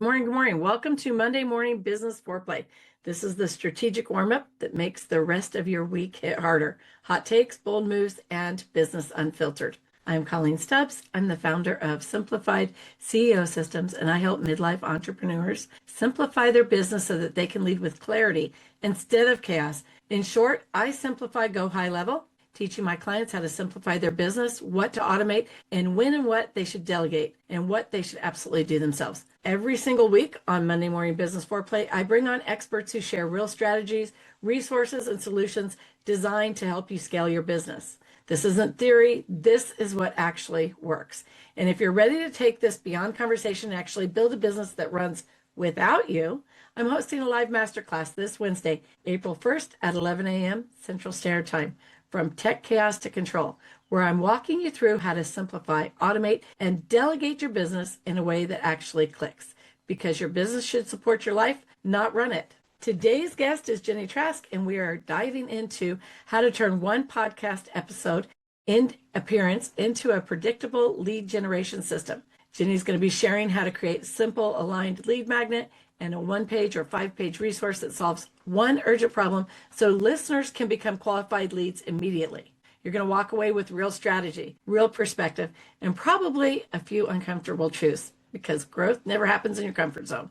Morning, good morning. Welcome to Monday Morning Business Foreplay. This is the strategic warm-up that makes the rest of your week hit harder. Hot takes, bold moves, and business unfiltered. I'm Colleen Stubbs. I'm the founder of Simplified CEO Systems, and I help midlife entrepreneurs simplify their business so that they can lead with clarity instead of chaos. In short, I simplify, go high level, teaching my clients how to simplify their business, what to automate, and when and what they should delegate, and what they should absolutely do themselves. Every single week on Monday Morning Business Foreplay, I bring on experts who share real strategies, resources, and solutions designed to help you scale your business. This isn't theory, this is what actually works. And if you're ready to take this beyond conversation and actually build a business that runs without you, I'm hosting a live masterclass this Wednesday, April 1st at 11 a.m. Central Standard Time. From tech chaos to control, where I'm walking you through how to simplify, automate, and delegate your business in a way that actually clicks. Because your business should support your life, not run it. Today's guest is Gini Trask, and we are diving into how to turn one podcast episode in appearance into a predictable lead generation system. Gini's going to be sharing how to create simple aligned lead magnet and a 1-page or 5-page resource that solves one urgent problem so listeners can become qualified leads immediately. You're going to walk away with real strategy, real perspective, and probably a few uncomfortable truths because growth never happens in your comfort zone.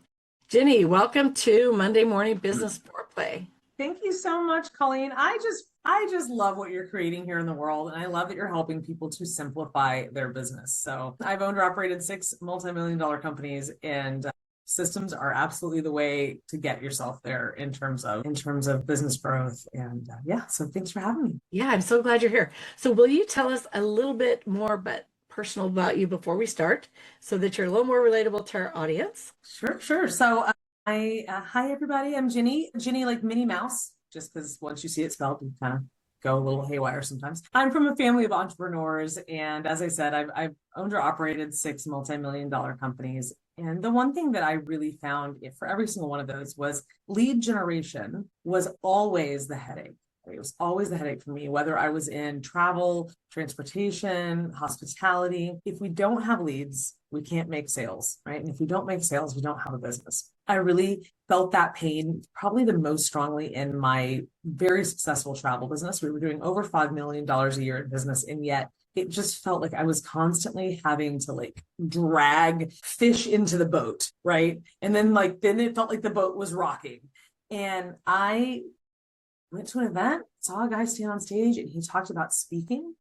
Gini, welcome to Monday Morning Business Foreplay. Thank you so much, Colleen. I just love what you're creating here in the world. And I love that you're helping people to simplify their business. So I've owned or operated 6 multi-million-dollar companies, and systems are absolutely the way to get yourself there in terms of business growth. And so thanks for having me. Yeah, I'm so glad you're here. So will you tell us a little bit more personal about you before we start so that you're a little more relatable to our audience? Sure. So hi, everybody. I'm Gini like Minnie Mouse, just because once you see it spelled, you kind of go a little haywire sometimes. I'm from a family of entrepreneurs. And as I said, I've owned or operated 6 multi-million-dollar companies. And the one thing that I really found for every single one of those was lead generation was always the headache. It was always the headache for me, whether I was in travel, transportation, hospitality. If we don't have leads, we can't make sales, right? And if we don't make sales, we don't have a business. I really felt that pain probably the most strongly in my very successful travel business. We were doing over $5 million a year in business, and yet it just felt like I was constantly having to drag fish into the boat, right? And then it felt like the boat was rocking. And I went to an event, saw a guy stand on stage, and he talked about speaking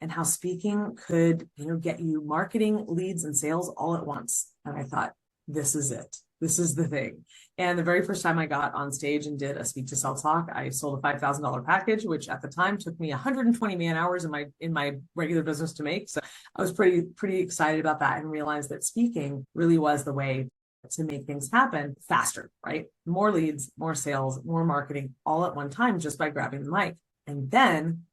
and how speaking could, get you marketing, leads, and sales all at once. And I thought, this is it. This is the thing. And the very first time I got on stage and did a speak to sell talk, I sold a $5,000 package, which at the time took me 120 man hours in my regular business to make. So I was pretty excited about that and realized that speaking really was the way to make things happen faster, right? More leads, more sales, more marketing all at one time just by grabbing the mic. And then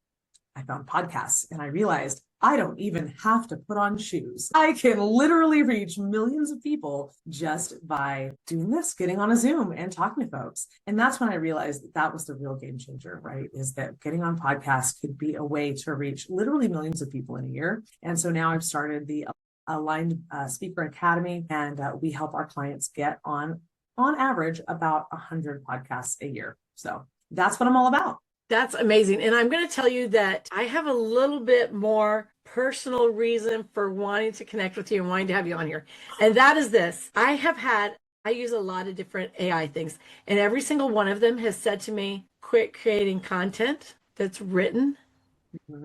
I found podcasts and I realized I don't even have to put on shoes. I can literally reach millions of people just by doing this, getting on a Zoom and talking to folks. And that's when I realized that was the real game changer, right? Is that getting on podcasts could be a way to reach literally millions of people in a year. And so now I've started the Aligned Speaker Academy, and we help our clients get on average about 100 podcasts a year. So that's what I'm all about. That's amazing. And I'm going to tell you that I have a little bit more personal reason for wanting to connect with you and wanting to have you on here. And that is this. I use a lot of different AI things, and every single one of them has said to me, quit creating content that's written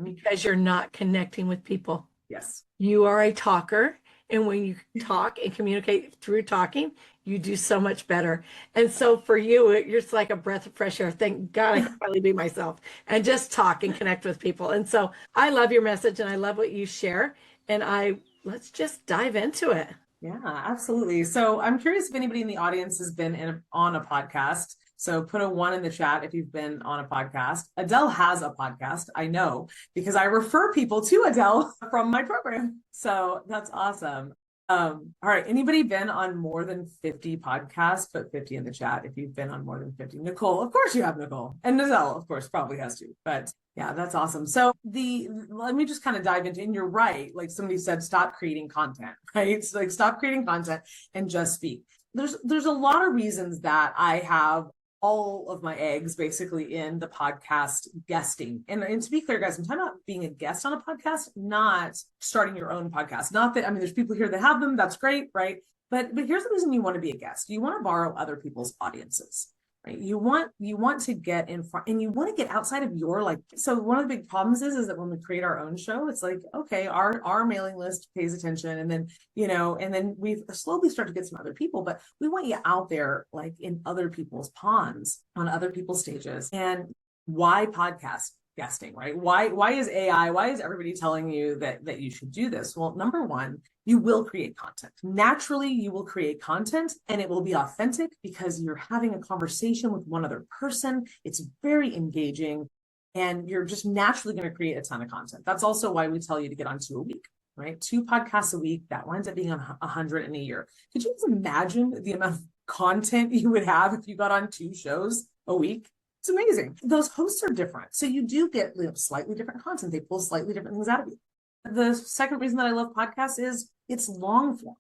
because you're not connecting with people. Yes. You are a talker. And when you talk and communicate through talking, you do so much better. And so for you, you're just like a breath of fresh air. Thank God I can finally be myself and just talk and connect with people. And so I love your message and I love what you share. And let's just dive into it. Yeah, absolutely. So I'm curious if anybody in the audience has been on a podcast. So put a 1 in the chat if you've been on a podcast. Adele has a podcast, I know, because I refer people to Adele from my program. So that's awesome. All right. Anybody been on more than 50 podcasts? Put 50 in the chat if you've been on more than 50. Nicole, of course you have, Nicole. And Adele, of course, probably has to. But yeah, that's awesome. So let me just kind of dive into, and you're right. Like somebody said, stop creating content, right? So stop creating content and just speak. there's a lot of reasons that I have all of my eggs basically in the podcast guesting. And to be clear, guys, I'm talking about being a guest on a podcast, not starting your own podcast. Not that, I mean, there's people here that have them. That's great, right? But here's the reason you want to be a guest. You want to borrow other people's audiences, right? You want to get in front, and you want to get outside of your, like, so one of the big problems is that when we create our own show, it's like, okay, our mailing list pays attention, and then, and then we slowly start to get some other people, but we want you out there, like, in other people's ponds, on other people's stages. And why podcast guesting, right? Why is AI, why is everybody telling you that you should do this? Well, number one, you will create content. Naturally, you will create content, and it will be authentic because you're having a conversation with one other person. It's very engaging, and you're just naturally going to create a ton of content. That's also why we tell you to get on 2 a week, right? 2 podcasts a week, that winds up being 100 in a year. Could you just imagine the amount of content you would have if you got on 2 shows a week? It's amazing. Those hosts are different. So you do get slightly different content. They pull slightly different things out of you. The second reason that I love podcasts is it's long form.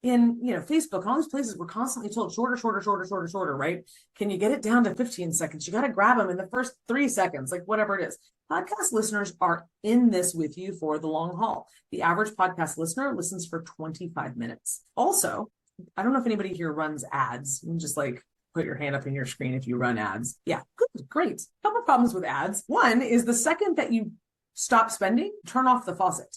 In Facebook and all these places, we're constantly told shorter, right? Can you get it down to 15 seconds? You got to grab them in the first 3 seconds, like whatever it is. Podcast listeners are in this with you for the long haul. The average podcast listener listens for 25 minutes. Also, I don't know if anybody here runs ads. You can just like put your hand up in your screen if you run ads. Yeah, good, great. Couple problems with ads. One is the second that you stop spending, turn off the faucet,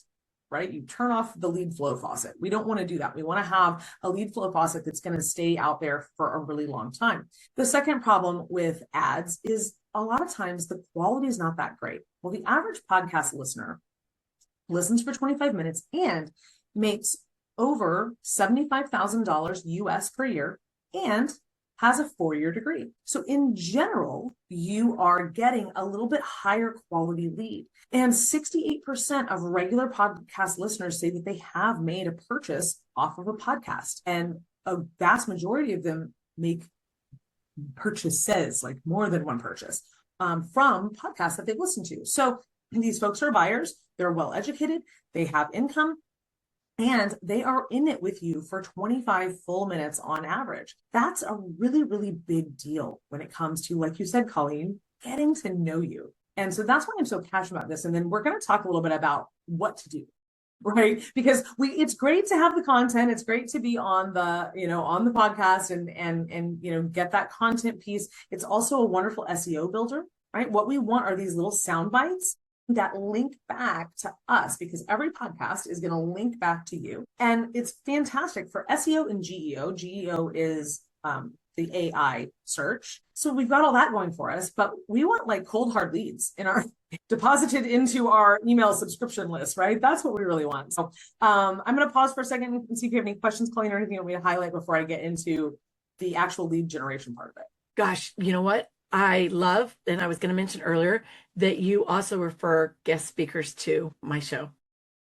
right? You turn off the lead flow faucet. We don't want to do that. We want to have a lead flow faucet that's going to stay out there for a really long time. The second problem with ads is a lot of times the quality is not that great. Well, the average podcast listener listens for 25 minutes and makes over $75,000 US per year and has a 4-year degree. So in general, you are getting a little bit higher quality lead. And 68% of regular podcast listeners say that they have made a purchase off of a podcast. And a vast majority of them make purchases, like more than one purchase, from podcasts that they've listened to. So these folks are buyers, they're well educated, they have income, and they are in it with you for 25 full minutes on average. That's a really, really big deal when it comes to, like you said, Colleen, getting to know you. And so that's why I'm so passionate about this. And then we're going to talk a little bit about what to do, right? Because it's great to have the content. It's great to be on the, on the podcast and get that content piece. It's also a wonderful SEO builder, right? What we want are these little sound bites that link back to us, because every podcast is going to link back to you. And it's fantastic for SEO and GEO. GEO is the AI search. So we've got all that going for us, but we want like cold hard leads in our deposited into our email subscription list, right? That's what we really want. So I'm going to pause for a second and see if you have any questions, Colleen, or anything you want me to highlight before I get into the actual lead generation part of it. Gosh, you know what? I love, and I was going to mention earlier, that you also refer guest speakers to my show.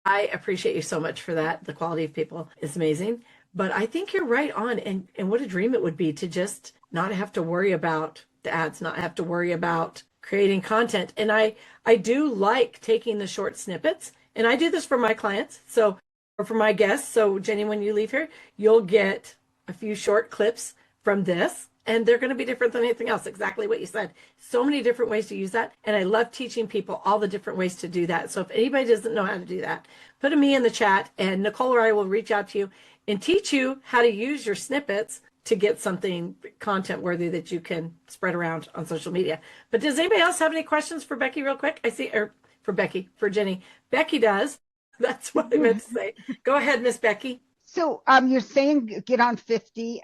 I appreciate you so much for that. The quality of people is amazing. But I think you're right on. And what a dream it would be to just not have to worry about the ads, not have to worry about creating content. And I do like taking the short snippets. And I do this for my clients, or for my guests. So Jenny, when you leave here, you'll get a few short clips from this. And they're going to be different than anything else. Exactly what you said. So many different ways to use that. And I love teaching people all the different ways to do that. So if anybody doesn't know how to do that, put a me in the chat and Nicole or I will reach out to you and teach you how to use your snippets to get something content worthy that you can spread around on social media. But does anybody else have any questions for Becky real quick? I see, or for Jenny. Becky does. That's what I meant to say. Go ahead, Miss Becky. So you're saying get on 50,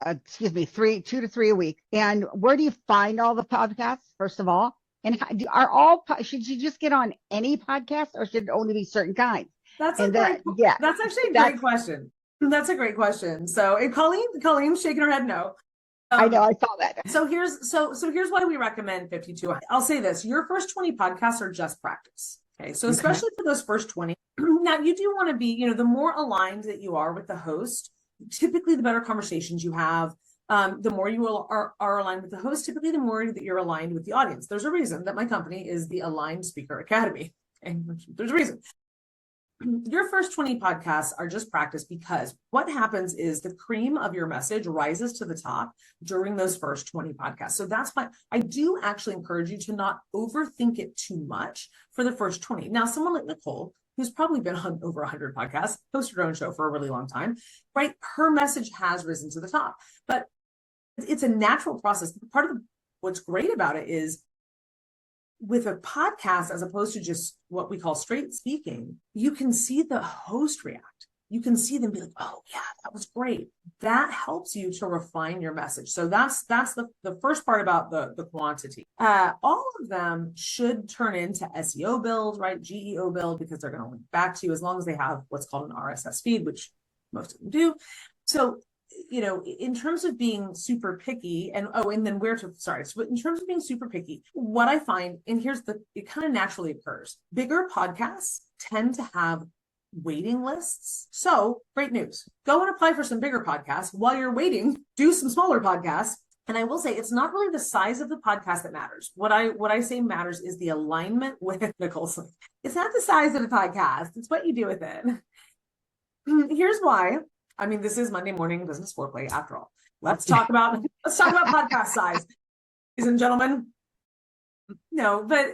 2 to 3 a week. And where do you find all the podcasts, first of all? And should you just get on any podcast, or should it only be certain kinds? That's actually a great question. That's a great question. So Colleen's shaking her head no. I know, I saw that. So here's why we recommend 52. I'll say this, your first 20 podcasts are just practice. Okay. So especially for those first 20, now you do want to be, the more aligned that you are with the host, typically the better conversations you have, the more you are aligned with the host, typically the more that you're aligned with the audience. There's a reason that my company is the Aligned Speaker Academy. And there's a reason. your first 20 podcasts are just practice, because what happens is the cream of your message rises to the top during those first 20 podcasts. So that's why I do actually encourage you to not overthink it too much for the first 20. Now, someone like Nicole, who's probably been on over 100 podcasts, hosted her own show for a really long time, right? Her message has risen to the top, but it's a natural process. Part of what's great about it is, with a podcast, as opposed to just what we call straight speaking, you can see the host react. You can see them be like, oh yeah, that was great. That helps you to refine your message. So that's the first part about the quantity. All of them should turn into SEO build, right? GEO build, because they're going to link back to you, as long as they have what's called an RSS feed, which most of them do. So, you know, in terms of being super picky, and then so in terms of being super picky, what I find, and it kind of naturally occurs, bigger podcasts tend to have waiting lists. So great news, go and apply for some bigger podcasts. While you're waiting, do some smaller podcasts. And I will say, it's not really the size of the podcast that matters. What I say matters is the alignment with Nicole's. It's not the size of the podcast, it's what you do with it. Here's why. I mean, this is Monday morning business foreplay after all. Let's talk about podcast size, ladies and gentlemen. No, but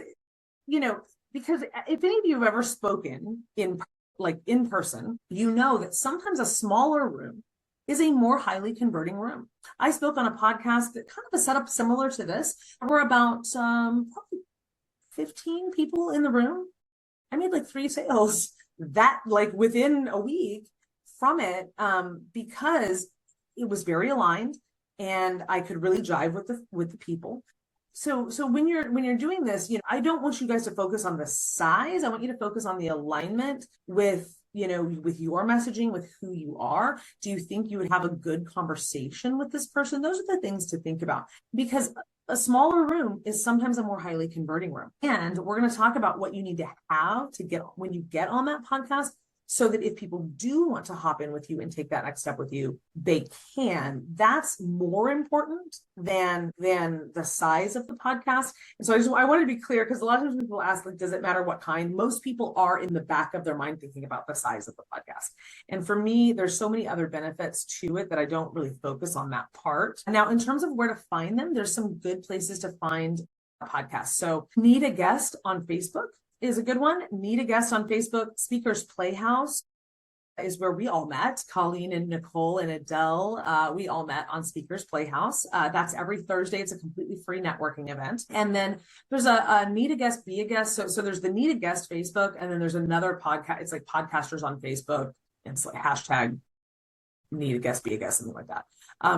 you know, because if any of you have ever spoken in person, you know that sometimes a smaller room is a more highly converting room. I spoke on a podcast that kind of a setup similar to this. We're about probably 15 people in the room. I made like 3 sales that like within a week from it, because it was very aligned and I could really jive with the people. So when you're doing this, you know, I don't want you guys to focus on the size. I want you to focus on the alignment with, you know, with your messaging, with who you are. Do you think you would have a good conversation with this person? Those are the things to think about, because a smaller room is sometimes a more highly converting room. And we're going to talk about what you need to have to get when you get on that podcast, so that if people do want to hop in with you and take that next step with you, they can. That's more important than the size of the podcast. And so I want to be clear, because a lot of times people ask, like, does it matter what kind? Most people are in the back of their mind thinking about the size of the podcast. And for me, there's so many other benefits to it that I don't really focus on that part. Now, in terms of where to find them, there's some good places to find a podcast. So Need a Guest on Facebook is a good one. Need a Guest on Facebook. Speakers Playhouse is where we all met. Colleen and Nicole and Adele, we all met on Speakers Playhouse. That's every Thursday. It's a completely free networking event. And then there's a Need a Guest, Be a Guest. So there's the Need a Guest Facebook, and then there's another podcast. It's like Podcasters on Facebook. It's like hashtag Need a Guest, Be a Guest, something like that.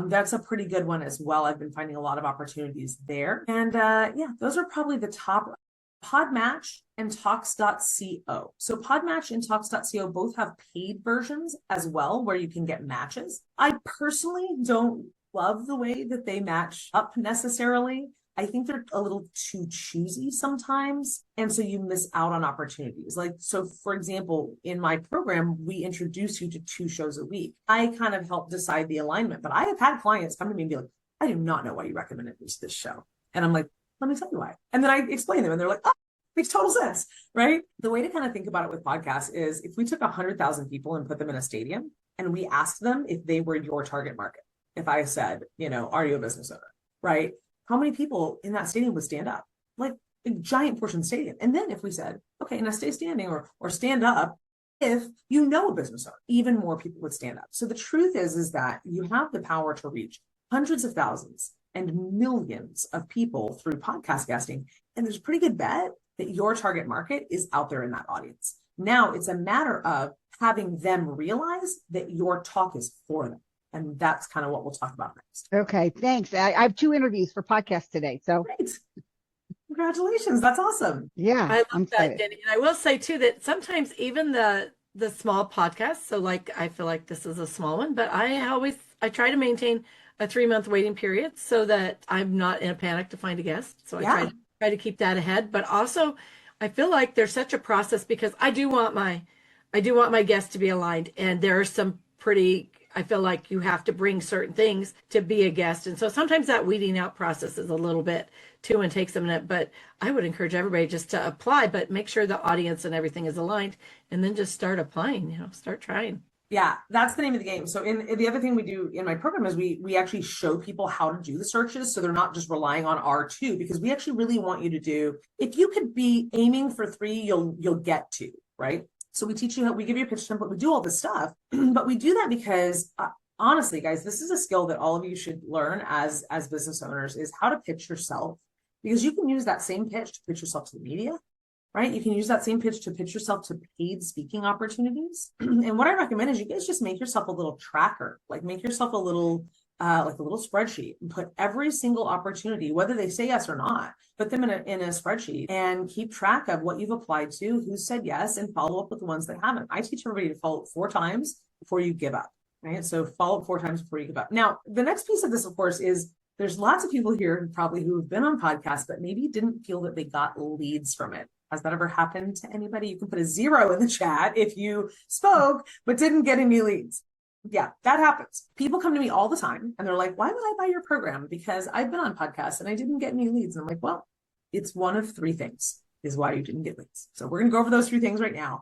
That's a pretty good one as well. I've been finding a lot of opportunities there. And yeah, those are probably the top. Podmatch and Talks.co. So Podmatch and Talks.co both have paid versions as well, where you can get matches. I personally don't love the way that they match up necessarily. I think they're a little too choosy sometimes. And so you miss out on opportunities. Like, so for example, in my program, we introduce you to 2 shows a week. I kind of help decide the alignment, but I have had clients come to me and be like, I do not know why you recommended this show. And I'm like, let me tell you why. And then I explain them and they're like, oh, makes total sense, right? The way to kind of think about it with podcasts is, if we took 100,000 people and put them in a stadium and we asked them if they were your target market, if I said, you know, are you a business owner, right? How many people in that stadium would stand up? Like a giant portion of the stadium. And then if we said, okay, now stay standing or stand up, if you know a business owner, even more people would stand up. So the truth is that you have the power to reach hundreds of thousands and millions of people through podcast guesting. And there's a pretty good bet that your target market is out there in that audience. Now it's a matter of having them realize that your talk is for them. And that's kind of what we'll talk about next. Okay, thanks. I have 2 interviews for podcasts today. So great. Congratulations. That's awesome. Yeah, I I'm love that, excited. Jenny. And I will say too that sometimes even the small podcasts, so like I feel like this is a small one, but I try to maintain a 3-month waiting period so that I'm not in a panic to find a guest. So I try to keep that ahead. But also I feel like there's such a process, because I do want my guests to be aligned, and there are some pretty, I feel like you have to bring certain things to be a guest. And so sometimes that weeding out process is a little bit too and takes a minute, but I would encourage everybody just to apply, but make sure the audience and everything is aligned and then just start applying, start trying. Yeah, that's the name of the game. So in the other thing we do in my program is we actually show people how to do the searches, so they're not just relying on R2, because we actually really want you to do, if you could be aiming for 3, you'll get 2, right? So we teach you how, we give you a pitch template, we do all this stuff, but we do that because honestly, guys, this is a skill that all of you should learn as business owners, is how to pitch yourself, because you can use that same pitch to pitch yourself to the media. Right? You can use that same pitch to pitch yourself to paid speaking opportunities. And what I recommend is you guys just make yourself a little tracker, like make yourself a little, like a little spreadsheet, and put every single opportunity, whether they say yes or not, put them in a spreadsheet and keep track of what you've applied to, who said yes, and follow up with the ones that haven't. I teach everybody to follow up 4 times before you give up, right? So follow up 4 times before you give up. Now, the next piece of this, of course, is there's lots of people here who have been on podcasts, but maybe didn't feel that they got leads from it. Has that ever happened to anybody? You can put a 0 in the chat if you spoke, but didn't get any leads. Yeah, that happens. People come to me all the time and they're like, why would I buy your program? Because I've been on podcasts and I didn't get any leads. And I'm like, well, it's one of 3 things is why you didn't get leads. So we're going to go over those 3 things right now.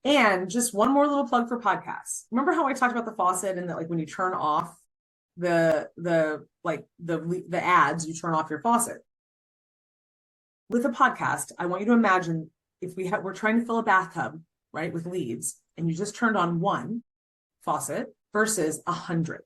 And just one more little plug for podcasts. Remember how I talked about the faucet and that, like, when you turn off the ads, you turn off your faucet. With a podcast, I want you to imagine if we're trying to fill a bathtub, right, with leads, and you just turned on 1 faucet versus 100,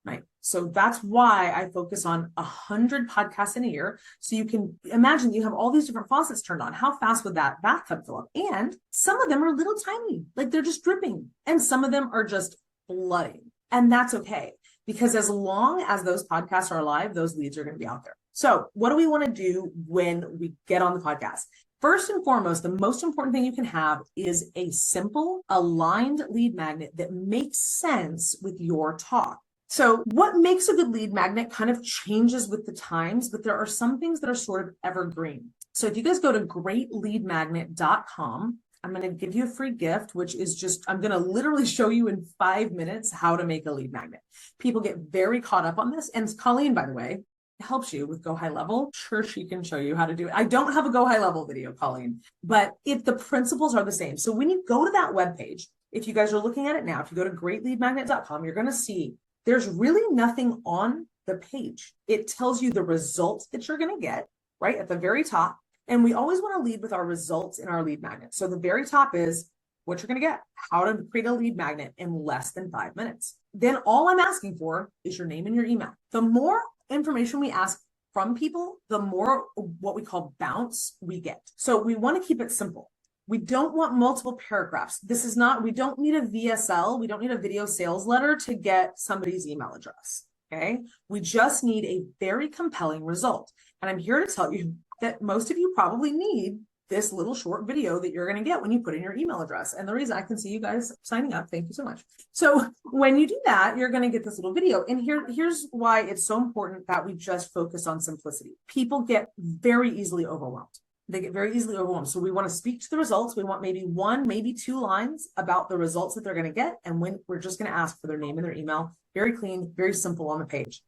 right? So that's why I focus on 100 podcasts in a year. So you can imagine you have all these different faucets turned on. How fast would that bathtub fill up? And some of them are little tiny, like they're just dripping, and some of them are just flooding. And that's okay, because as long as those podcasts are alive, those leads are going to be out there. So what do we want to do when we get on the podcast? First and foremost, the most important thing you can have is a simple, aligned lead magnet that makes sense with your talk. So what makes a good lead magnet kind of changes with the times, but there are some things that are sort of evergreen. So if you guys go to greatleadmagnet.com, I'm going to give you a free gift, which is just, I'm going to literally show you in 5 minutes how to make a lead magnet. People get very caught up on this. And Colleen, by the way, helps you with Go High Level. Sure, she can show you how to do it. I don't have a Go High Level video, Colleen, but if the principles are the same. So when you go to that webpage, if you guys are looking at it now, if you go to greatleadmagnet.com, you're going to see there's really nothing on the page. It tells you the results that you're going to get right at the very top. And we always want to lead with our results in our lead magnet. So the very top is what you're going to get, how to create a lead magnet in less than 5 minutes. Then all I'm asking for is your name and your email. The more information we ask from people, the more what we call bounce we get. So we want to keep it simple. We don't want multiple paragraphs. We don't need a VSL. We don't need a video sales letter to get somebody's email address. Okay. We just need a very compelling result. And I'm here to tell you that most of you probably need this little short video that you're going to get when you put in your email address. And the reason I can see you guys signing up, thank you so much. So when you do that, you're going to get this little video. And here's why it's so important that we just focus on simplicity. People get very easily overwhelmed. They get very easily overwhelmed. So we want to speak to the results. We want maybe 1, maybe 2 lines about the results that they're going to get. And when we're just going to ask for their name and their email, very clean, very simple on the page.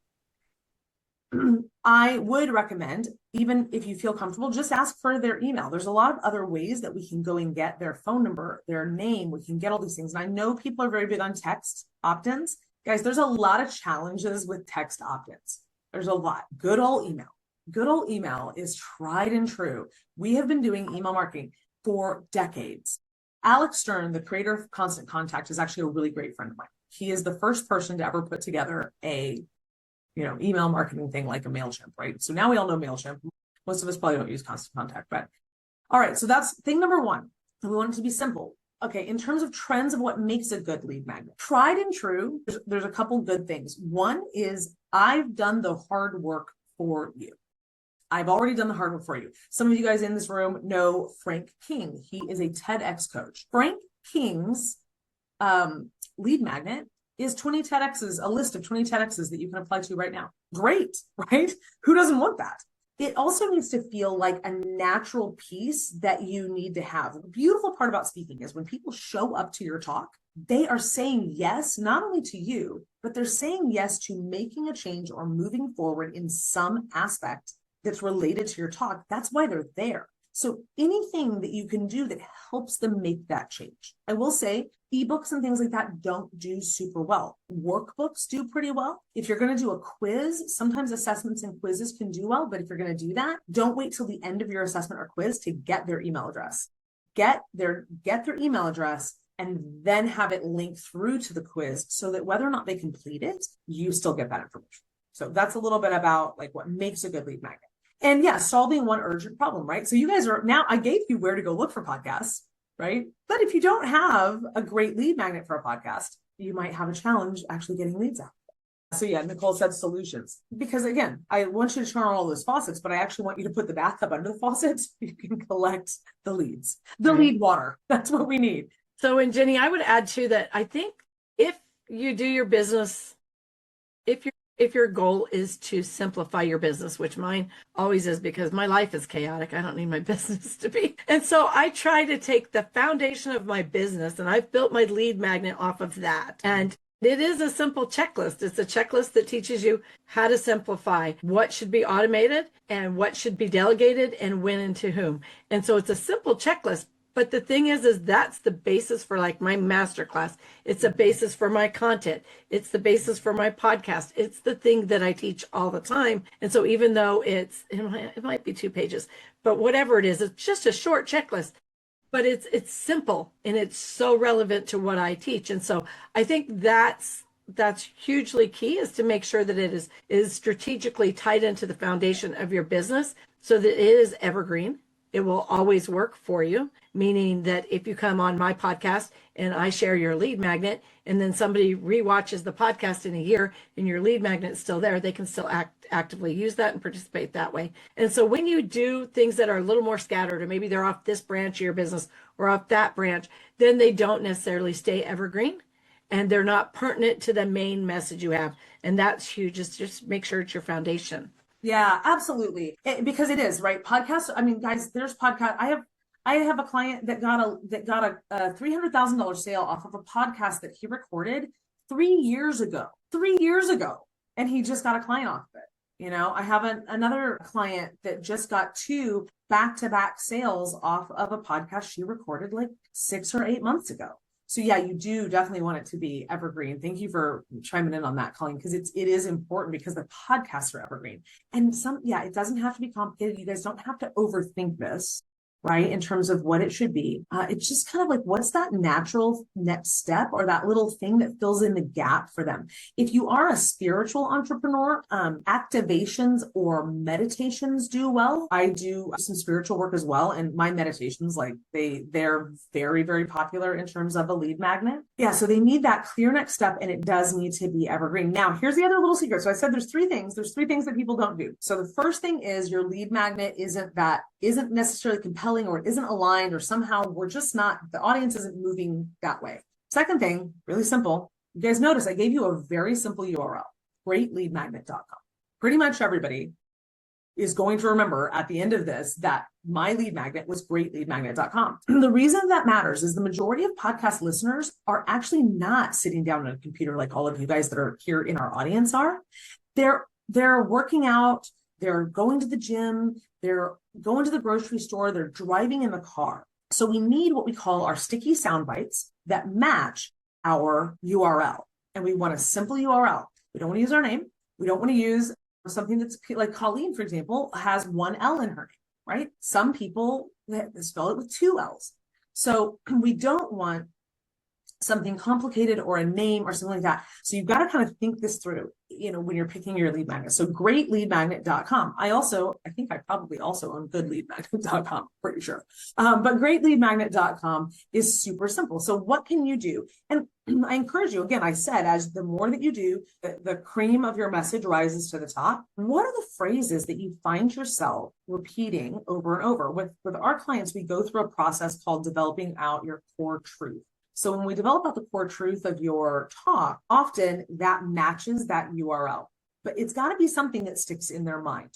I would recommend, even if you feel comfortable, just ask for their email. There's a lot of other ways that we can go and get their phone number, their name. We can get all these things. And I know people are very big on text opt-ins. Guys, there's a lot of challenges with text opt-ins. There's a lot. Good old email. Good old email is tried and true. We have been doing email marketing for decades. Alex Stern, the creator of Constant Contact, is actually a really great friend of mine. He is the first person to ever put together a email marketing thing like a MailChimp, right? So now we all know MailChimp. Most of us probably don't use Constant Contact, but all right. So that's thing number 1. We want it to be simple. Okay. In terms of trends of what makes a good lead magnet, tried and true, there's a couple good things. One is I've done the hard work for you. I've already done the hard work for you. Some of you guys in this room know Frank King. He is a TEDx coach. Frank King's lead magnet is 20 TEDx's, a list of 20 TEDx's that you can apply to right now. Great, right? Who doesn't want that? It also needs to feel like a natural piece that you need to have. The beautiful part about speaking is when people show up to your talk, they are saying yes, not only to you, but they're saying yes to making a change or moving forward in some aspect that's related to your talk. That's why they're there. So anything that you can do that helps them make that change. I will say ebooks and things like that don't do super well. Workbooks do pretty well. If you're going to do a quiz, sometimes assessments and quizzes can do well, but if you're going to do that, don't wait till the end of your assessment or quiz to get their email address. Get their email address and then have it linked through to the quiz so that whether or not they complete it, you still get that information. So that's a little bit about like what makes a good lead magnet. And yeah, solving one urgent problem, right? So you guys are now, I gave you where to go look for podcasts, right? But if you don't have a great lead magnet for a podcast, you might have a challenge actually getting leads out. So yeah, Nicole said solutions. Because again, I want you to turn on all those faucets, but I actually want you to put the bathtub under the faucet so you can collect the leads, the lead water. That's what we need. So, and Jenny, I would add too that I think if you do your business, if your goal is to simplify your business, which mine always is because my life is chaotic. I don't need my business to be. And so I try to take the foundation of my business and I've built my lead magnet off of that. And it is a simple checklist. It's a checklist that teaches you how to simplify what should be automated and what should be delegated and when and to whom. And so it's a simple checklist. But the thing is that's the basis for like my masterclass. It's a basis for my content. It's the basis for my podcast. It's the thing that I teach all the time. And so even though it might be 2 pages, but whatever it is, it's just a short checklist. But it's simple and it's so relevant to what I teach. And so I think that's hugely key, is to make sure that it is strategically tied into the foundation of your business so that it is evergreen. It will always work for you, meaning that if you come on my podcast and I share your lead magnet and then somebody rewatches the podcast in a year and your lead magnet is still there, they can still actively use that and participate that way. And so when you do things that are a little more scattered, or maybe they're off this branch of your business or off that branch, then they don't necessarily stay evergreen and they're not pertinent to the main message you have. And that's huge. Just make sure it's your foundation. Yeah, absolutely. Because it is, right? Podcasts. I mean, guys, there's podcast. I have a client that got a $300,000 sale off of a podcast that he recorded 3 years ago. 3 years ago, and he just got a client off of it. You know, I have another client that just got 2 back-to-back sales off of a podcast she recorded like 6 or 8 months ago. So yeah, you do definitely want it to be evergreen. Thank you for chiming in on that, Colleen, because it is important because the podcasts are evergreen. And it doesn't have to be complicated. You guys don't have to overthink this, right? In terms of what it should be. It's just kind of like, what's that natural next step or that little thing that fills in the gap for them? If you are a spiritual entrepreneur, activations or meditations do well. I do some spiritual work as well. And my meditations, like they're very, very popular in terms of a lead magnet. Yeah. So they need that clear next step, and it does need to be evergreen. Now, here's the other little secret. So I said there's 3 things. There's 3 things that people don't do. So the first thing is your lead magnet isn't necessarily compelling or it isn't aligned, or somehow the audience isn't moving that way. Second thing, really simple. You guys notice I gave you a very simple URL, greatleadmagnet.com. Pretty much everybody is going to remember at the end of this that my lead magnet was greatleadmagnet.com. The reason that matters is the majority of podcast listeners are actually not sitting down at a computer like all of you guys that are here in our audience are. They're working out, they're going to the gym, they're going to the grocery store, they're driving in the car. So we need what we call our sticky sound bites that match our URL. And we want a simple URL. We don't want to use our name. We don't want to use something that's like Colleen, for example, has 1 L in her name, right? Some people spell it with 2 L's. So we don't want something complicated or a name or something like that. So you've got to kind of think this through, when you're picking your lead magnet. So greatleadmagnet.com. I think I probably also own goodleadmagnet.com, pretty sure. But greatleadmagnet.com is super simple. So what can you do? And I encourage you, again, I said, as the more that you do, the cream of your message rises to the top. What are the phrases that you find yourself repeating over and over? With our clients, we go through a process called developing out your core truth. So when we develop out the core truth of your talk, often that matches that URL, but it's got to be something that sticks in their mind.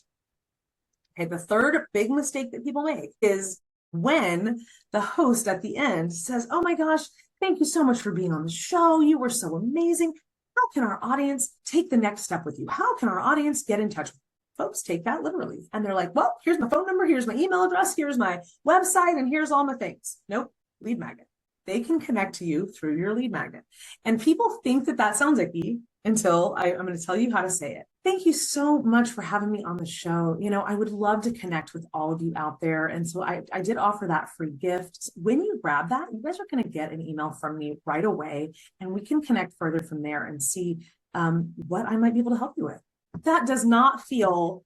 Okay, the third big mistake that people make is when the host at the end says, oh my gosh, Thank you so much for being on the show. You were so amazing. How can our audience take the next step with you? How can our audience get in touch with you? Folks take that literally. And they're like, well, here's my phone number, here's my email address, here's my website, and here's all my things. Nope, lead magnet. They can connect to you through your lead magnet. And people think that that sounds icky until I'm going to tell you how to say it. Thank you so much for having me on the show. You know, I would love to connect with all of you out there. And so I did offer that free gift. When you grab that, you guys are going to get an email from me right away, and we can connect further from there and see what I might be able to help you with. That does not feel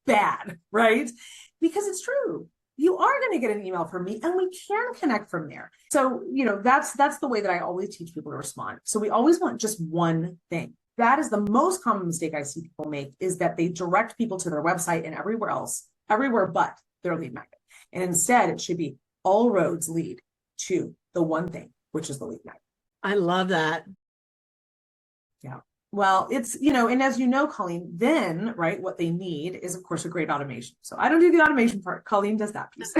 bad, right? Because it's true. You are going to get an email from me, and we can connect from there. So, you know, that's the way that I always teach people to respond. So we always want just one thing. That is the most common mistake I see people make, is that they direct people to their website and everywhere else, everywhere but their lead magnet. And instead, it should be all roads lead to the one thing, which is the lead magnet. I love that. Yeah. Well, it's, you know, and as you know, Colleen, then, right, what they need is, of course, a great automation. So I don't do the automation part. Colleen does that piece,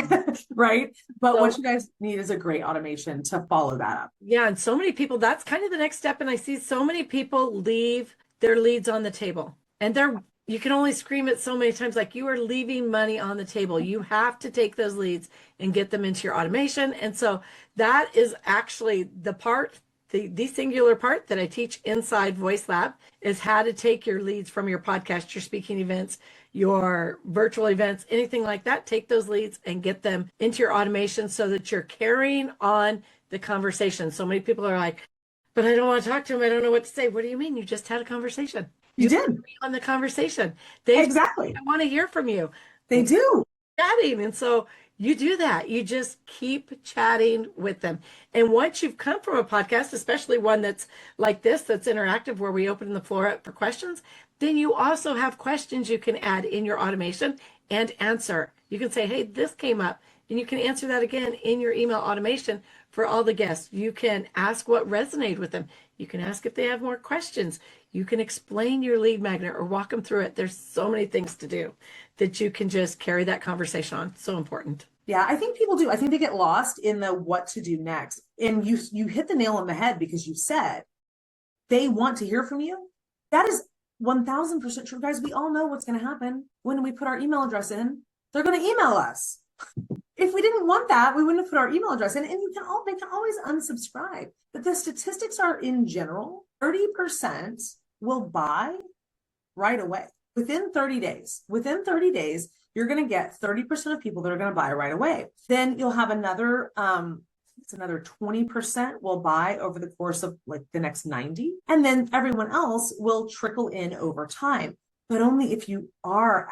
right? But So, what you guys need is a great automation to follow that up. yeah, and so many people, that's kind of the next step. And I see so many people leave their leads on the table, and you can only scream it so many times, like, you are leaving money on the table. You have to take those leads and get them into your automation. And so that is actually the part, the singular part that I teach inside Voice Lab, is how to take your leads from your podcast, your speaking events, your virtual events, anything like that. Take those leads and get them into your automation so that you're carrying on the conversation. So many people are like, but I don't want to talk to them. I don't know what to say. What do you mean? You just had a conversation. You did. Carry on the conversation. They Exactly. want to hear from you. They do. Chatting. And so you do that. You just keep chatting with them. And once you've come from a podcast, especially one that's like this, that's interactive, where we open the floor up for questions, then you also have questions you can add in your automation and answer. You can say, hey, this came up, and you can answer that again in your email automation for all the guests. You can ask what resonated with them. You can ask if they have more questions. You can explain your lead magnet or walk them through it. There's so many things to do that you can just carry that conversation on. So important. Yeah, I think people do. I think they get lost in the what to do next. And you hit the nail on the head, because you said they want to hear from you. That is 1000% true, guys. We all know what's going to happen when we put our email address in. They're going to email us. If we didn't want that, we wouldn't have put our email address in. And they can always unsubscribe. But the statistics are, in general, 30% will buy right away within 30 days. Within 30 days, you're going to get 30% of people that are going to buy right away. Then you'll have another 20% will buy over the course of like the next 90. And then everyone else will trickle in over time. But only if you are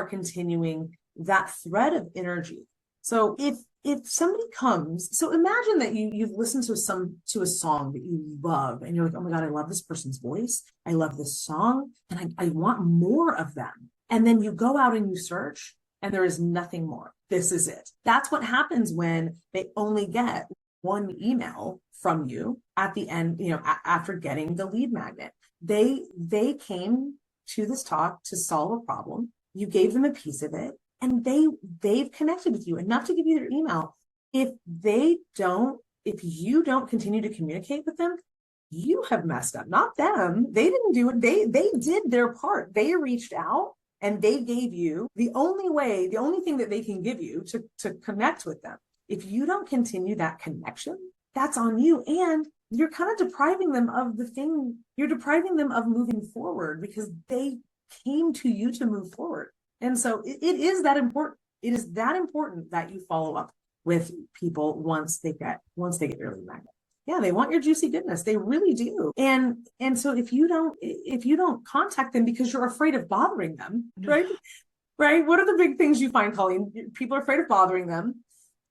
continuing that thread of energy. So if somebody comes, so imagine that you've listened to a song that you love, and you're like, oh my God, I love this person's voice. I love this song, and I want more of them. And then you go out and you search, and there is nothing more. This is it. That's what happens when they only get one email from you at the end, you know, after getting the lead magnet. They came to this talk to solve a problem. You gave them a piece of it, and they've connected with you enough to give you their email. If you don't continue to communicate with them, you have messed up, not them. They didn't do it. They did their part. They reached out, and they gave you the only thing that they can give you to connect with them. If you don't continue that connection, that's on you. And you're kind of depriving them of the thing. You're depriving them of moving forward, because they came to you to move forward. And so it is that important. It is that important that you follow up with people once they get your lead magnet. Yeah, they want your juicy goodness. They really do. And so if you don't contact them because you're afraid of bothering them, right? Right? What are the big things you find, Colleen? People are afraid of bothering them.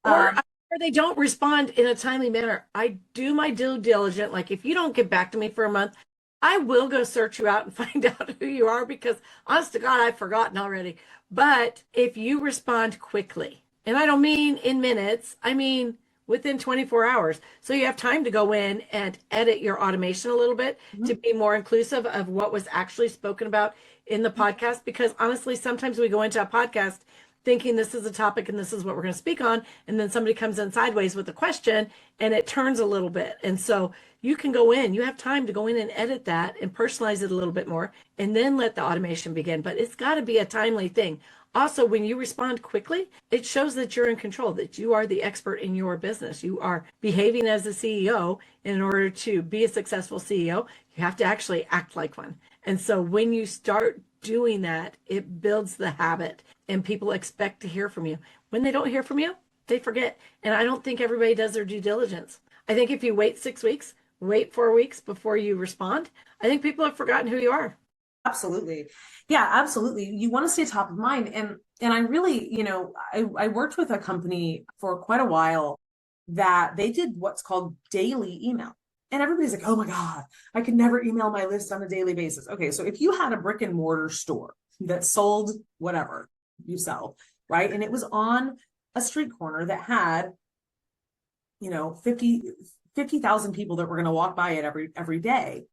Or they don't respond in a timely manner. I do my due diligence. Like, if you don't get back to me for a month, I will go search you out and find out who you are, because honest to God, I've forgotten already. But if you respond quickly, and I don't mean in minutes, I mean within 24 hours. So you have time to go in and edit your automation a little bit to be more inclusive of what was actually spoken about in the podcast. Because honestly, sometimes we go into a podcast thinking this is a topic and this is what we're going to speak on. And then somebody comes in sideways with a question and it turns a little bit. And so you can go in, you have time to go in and edit that and personalize it a little bit more and then let the automation begin. But it's got to be a timely thing. Also, when you respond quickly, it shows that you're in control, that you are the expert in your business. You are behaving as a CEO. In order to be a successful CEO, you have to actually act like one. And so when you start doing that, it builds the habit and people expect to hear from you. When they don't hear from you, they forget. And I don't think everybody does their due diligence. I think if you wait 6 weeks, wait 4 weeks before you respond, I think people have forgotten who you are. Absolutely. Yeah, absolutely. You want to stay top of mind. And I really, I worked with a company for quite a while that they did what's called daily email. And everybody's like, oh my God, I could never email my list on a daily basis. Okay, so if you had a brick and mortar store that sold whatever you sell, right? And it was on a street corner that had, 50,000 people that were going to walk by it every day.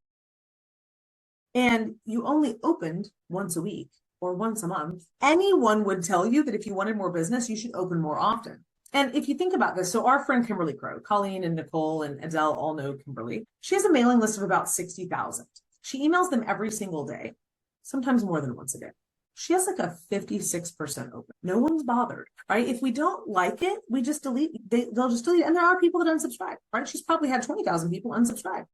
And you only opened once a week or once a month, anyone would tell you that if you wanted more business, you should open more often. And if you think about this, so our friend Kimberly Crow, Colleen and Nicole and Adele all know Kimberly. She has a mailing list of about 60,000. She emails them every single day, sometimes more than once a day. She has like a 56% open. No one's bothered, right? If we don't like it, we just delete. They'll just delete it. And there are people that unsubscribe, right? She's probably had 20,000 people unsubscribe.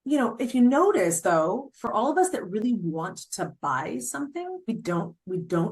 If you notice though, for all of us that really want to buy something, we don't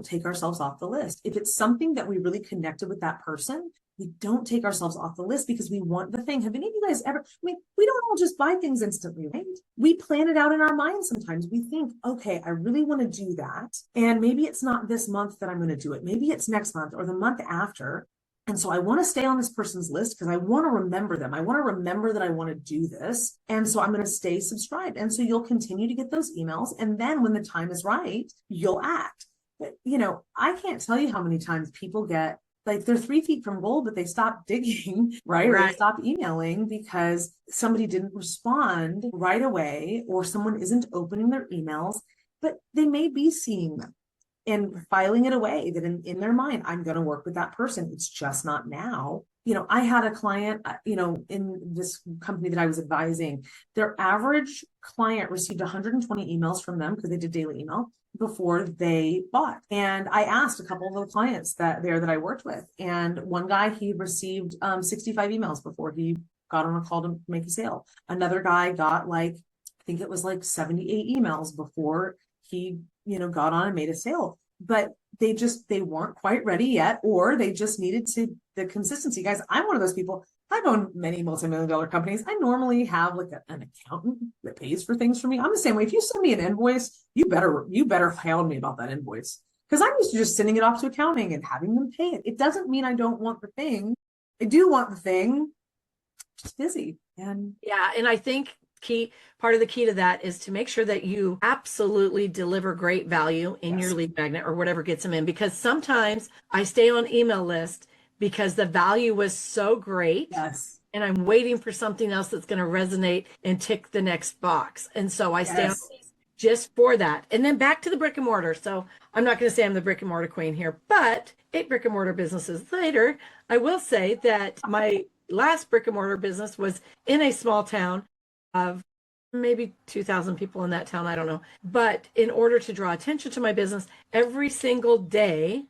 take ourselves off the list. If it's something that we really connected with that person, we don't take ourselves off the list because we want the thing. Have any of you guys ever, we don't all just buy things instantly, right? We plan it out in our mind sometimes. We think, okay, I really want to do that. And maybe it's not this month that I'm going to do it. Maybe it's next month or the month after. And so I want to stay on this person's list because I want to remember them. I want to remember that I want to do this. And so I'm going to stay subscribed. And so you'll continue to get those emails. And then when the time is right, you'll act. But, I can't tell you how many times people get like they're 3 feet from gold, but they stop digging, right? Or they stop emailing because somebody didn't respond right away or someone isn't opening their emails, but they may be seeing them and filing it away that in their mind, I'm going to work with that person. It's just not now. I had a client, in this company that I was advising, their average client received 120 emails from them because they did daily email before they bought. And I asked a couple of the clients that I worked with. And one guy, he received 65 emails before he got on a call to make a sale. Another guy got I think it was 78 emails before he got on and made a sale, but they weren't quite ready yet, or they just needed the consistency. Guys, I'm one of those people. I've owned many multi-million-dollar companies. I normally have an accountant that pays for things for me. I'm the same way. If you send me an invoice, you better hound me about that invoice, because I'm used to just sending it off to accounting and having them pay it. It doesn't mean I don't want the thing. I do want the thing. Just busy. And I think part of the key to that is to make sure that you absolutely deliver great value in your lead magnet or whatever gets them in, because sometimes I stay on email list because the value was so great. Yes. And I'm waiting for something else that's going to resonate and tick the next box. And so I stay on these just for that. And then back to the brick and mortar. So I'm not going to say I'm the brick and mortar queen here, but 8 brick and mortar businesses later, I will say that my last brick and mortar business was in a small town of maybe 2,000 people in that town. I don't know. But in order to draw attention to my business, every single day,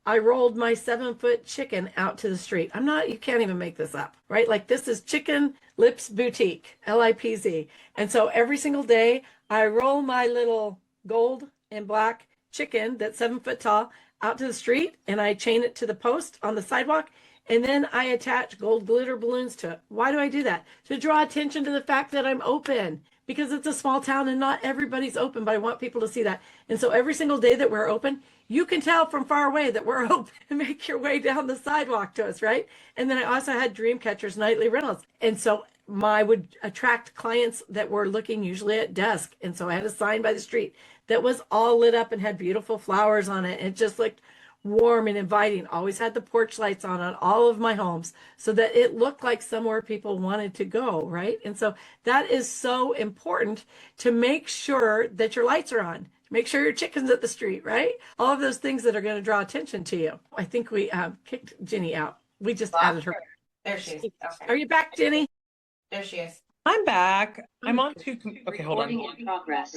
I rolled my 7-foot chicken out to the street. You can't even make this up, right? Like, this is Chicken Lips Boutique, LIPZ. And so every single day, I roll my little gold and black chicken that's 7 foot tall out to the street, and I chain it to the post on the sidewalk. And then I attach gold glitter balloons to it. Why do I do that? To draw attention to the fact that I'm open, because it's a small town and not everybody's open, but I want people to see that. And so every single day that we're open, you can tell from far away that we're open and make your way down the sidewalk to us, right? And then I also had dream catchers nightly rentals. And so I would attract clients that were looking usually at dusk. And so I had a sign by the street that was all lit up and had beautiful flowers on it. And it just looked warm and inviting. Always had the porch lights on all of my homes so that it looked like somewhere people wanted to go, right? And so that is so important, to make sure that your lights are on, Make sure your chicken's at the street, right? All of those things that are going to draw attention to you. I think we kicked Ginny out. We just added her. There she is. Okay. Are you back, Ginny? There she is. I'm back. I'm on two. Okay, hold on. Recording in progress.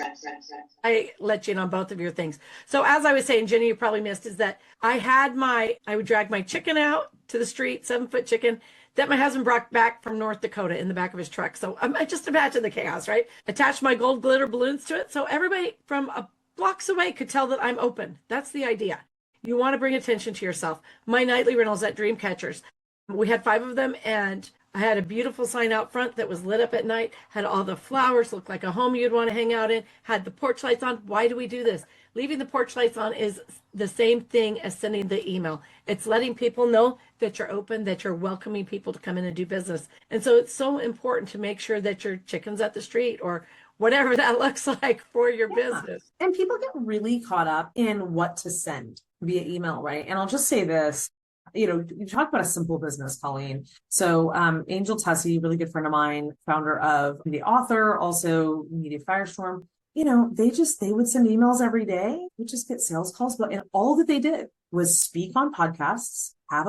I let you in on both of your things. So as I was saying, Ginny, you probably missed is that I would drag my chicken out to the street, 7-foot chicken that my husband brought back from North Dakota in the back of his truck. So I just imagine the chaos, right? Attach my gold glitter balloons to it. So everybody from blocks away could tell that I'm open. That's the idea. You want to bring attention to yourself. My nightly rentals at Dreamcatchers. We had 5 of them, and I had a beautiful sign out front that was lit up at night, had all the flowers, looked like a home you'd want to hang out in, had the porch lights on. Why do we do this? Leaving the porch lights on is the same thing as sending the email. It's letting people know that you're open, that you're welcoming people to come in and do business. And so it's so important to make sure that your chicken's at the street or whatever that looks like for your business. And people get really caught up in what to send via email, right? And I'll just say this. You talk about a simple business, Colleen. So Angel Tussey, really good friend of mine, founder of The Author, also Media Firestorm, they would send emails every day. We just get sales calls, and all that they did was speak on podcasts, have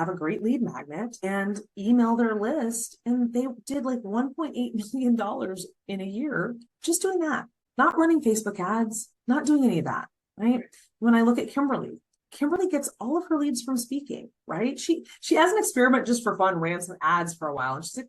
a great lead magnet, and email their list. And they did like $1.8 million in a year just doing that, not running Facebook ads, not doing any of that, right? When I look at Kimberly gets all of her leads from speaking, right? She as an experiment just for fun ran some ads for a while, and she's like,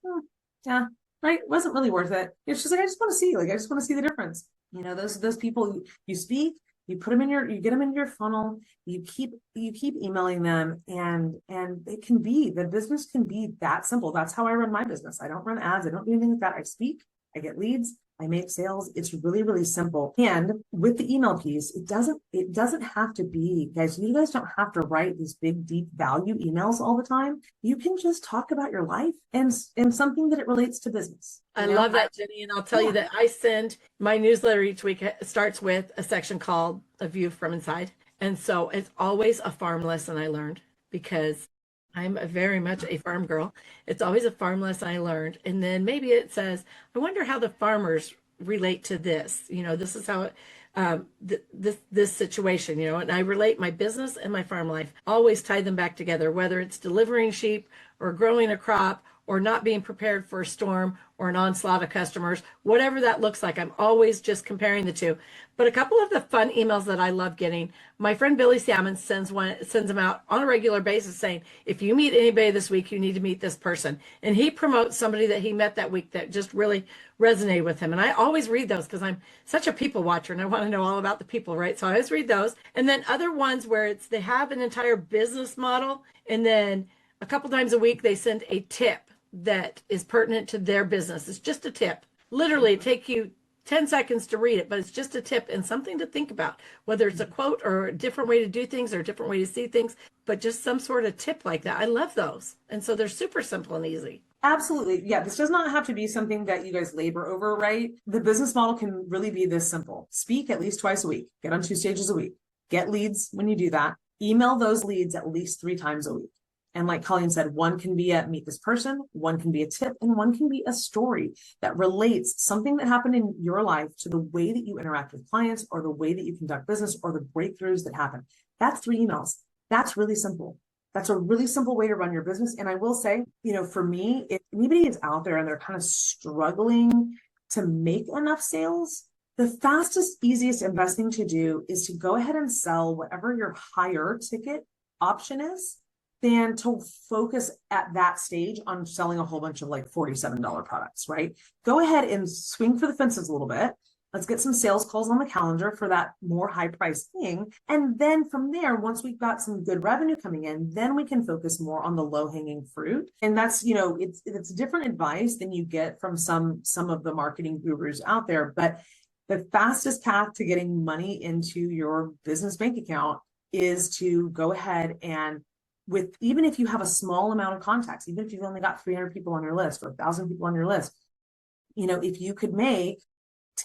yeah, right, wasn't really worth it. She's like, I just want to see the difference. Those people you speak, you put them you get them in your funnel, you keep emailing them, and the business can be that simple. That's how I run my business. I don't run ads. I don't do anything like that. I speak, I get leads, I make sales. It's really, really simple. And with the email piece, it doesn't have to be, guys, you guys don't have to write these big, deep value emails all the time. You can just talk about your life and something that it relates to business. I love that, Jenny. And I'll tell you that I send my newsletter each week. It starts with a section called A View from Inside. And so it's always a farm lesson I learned, because I'm very much a farm girl. It's always a farm lesson I learned. And then maybe it says, I wonder how the farmers relate to this. This is how this situation, and I relate my business and my farm life, always tie them back together, whether it's delivering sheep or growing a crop or not being prepared for a storm or an onslaught of customers, whatever that looks like. I'm always just comparing the two. But a couple of the fun emails that I love getting, my friend Billy Salmon sends them out on a regular basis saying, if you meet anybody this week, you need to meet this person. And he promotes somebody that he met that week that just really resonated with him. And I always read those because I'm such a people watcher and I want to know all about the people, right? So I always read those. And then other ones where they have an entire business model, and then a couple times a week they send a tip that is pertinent to their business. It's just a tip. Literally, it take you 10 seconds to read it, but it's just a tip and something to think about, whether it's a quote or a different way to do things or a different way to see things, but just some sort of tip like that. I love those. And so they're super simple and easy. Absolutely. Yeah. This does not have to be something that you guys labor over, right? The business model can really be this simple. Speak at least twice a week. Get on 2 stages a week. Get leads when you do that. Email those leads at least 3 times a week. And like Colleen said, one can be a meet this person, one can be a tip, and one can be a story that relates something that happened in your life to the way that you interact with clients or the way that you conduct business or the breakthroughs that happen. That's 3 emails. That's really simple. That's a really simple way to run your business. And I will say, for me, if anybody is out there and they're kind of struggling to make enough sales, the fastest, easiest and best thing to do is to go ahead and sell whatever your higher ticket option is, than to focus at that stage on selling a whole bunch of like $47 products, right? Go ahead and swing for the fences a little bit. Let's get some sales calls on the calendar for that more high price thing. And then from there, once we've got some good revenue coming in, then we can focus more on the low hanging fruit. And that's, it's different advice than you get from some of the marketing gurus out there. But the fastest path to getting money into your business bank account is to go ahead and even if you have a small amount of contacts, even if you've only got 300 people on your list or 1,000 people on your list, if you could make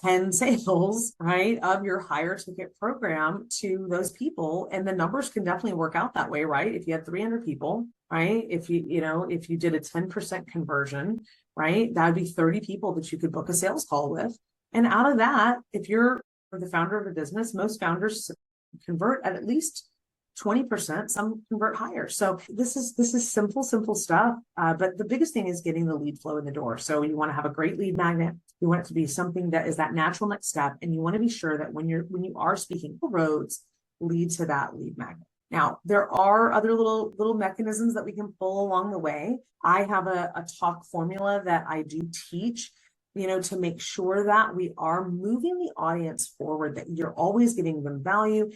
10 sales, right, of your higher ticket program to those people, and the numbers can definitely work out that way, right? If you had 300 people, right, if you did a 10% conversion, right, that would be 30 people that you could book a sales call with. And out of that, if you're For the founder of a business, most founders convert at least 20%, some convert higher. So this is simple stuff. But the biggest thing is getting the lead flow in the door. So you want to have a great lead magnet. You want it to be something that is that natural next step. And you want to be sure that when you are speaking, roads lead to that lead magnet. Now, there are other little mechanisms that we can pull along the way. I have a talk formula that I do teach, to make sure that we are moving the audience forward, that you're always giving them value,